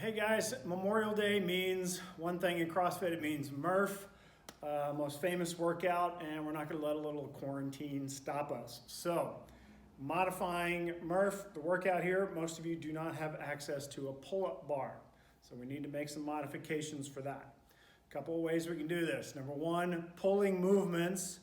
Hey guys, Memorial Day means one thing in CrossFit. It means Murph, most famous workout, and we're not going to let a little quarantine stop us. So, modifying Murph, the workout here, most of you do not have access to a pull-up bar. So we need to make some modifications for that. A couple of ways we can do this. Number one, pulling movements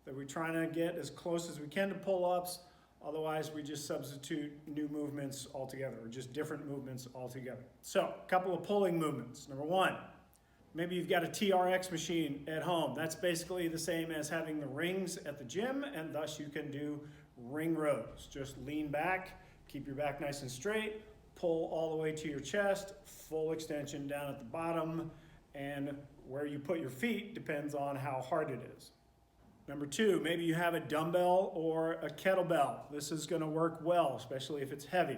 that we're trying to get as close as we can to pull-ups. Otherwise, we just substitute new movements altogether, or just different movements altogether. So, a couple of pulling movements. Number one, maybe you've got a TRX machine at home. That's basically the same as having the rings at the gym, and thus you can do ring rows. Just lean back, keep your back nice and straight, pull all the way to your chest, full extension down at the bottom, and where you put your feet depends on how hard it is. Number two, maybe you have a dumbbell or a kettlebell. This is going to work well, especially if it's heavy.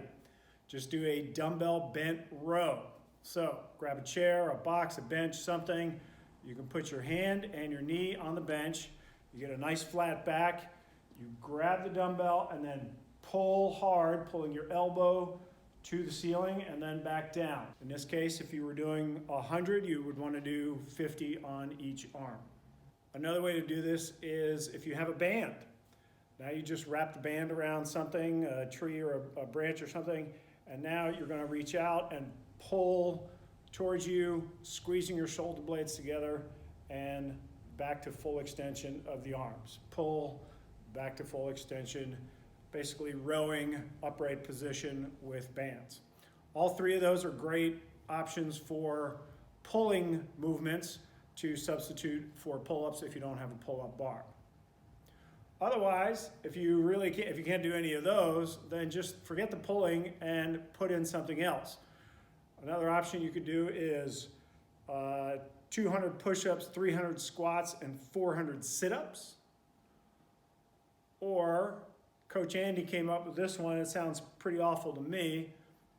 Just do a dumbbell bent row. So grab a chair, a box, a bench, something. You can put your hand and your knee on the bench. You get a nice flat back. You grab the dumbbell and then pull hard, pulling your elbow to the ceiling and then back down. In this case, if you were doing 100, you would want to do 50 on each arm. Another way to do this is if you have a band. Now you just wrap the band around something, a tree or a branch or something, and now you're going to reach out and pull towards you, squeezing your shoulder blades together and back to full extension of the arms. Pull, back to full extension, basically rowing upright position with bands. All three of those are great options for pulling movements to substitute for pull-ups if you don't have a pull-up bar. Otherwise, if you can't do any of those, then just forget the pulling and put in something else. Another option you could do is 200 push-ups, 300 squats, and 400 sit-ups. Or Coach Andy came up with this one. It sounds pretty awful to me,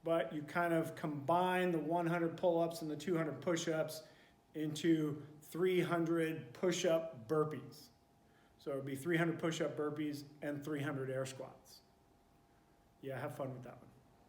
but you kind of combine the 100 pull-ups and the 200 push-ups into 300 push-up burpees. So it would be 300 push-up burpees and 300 air squats. Yeah, have fun with that one.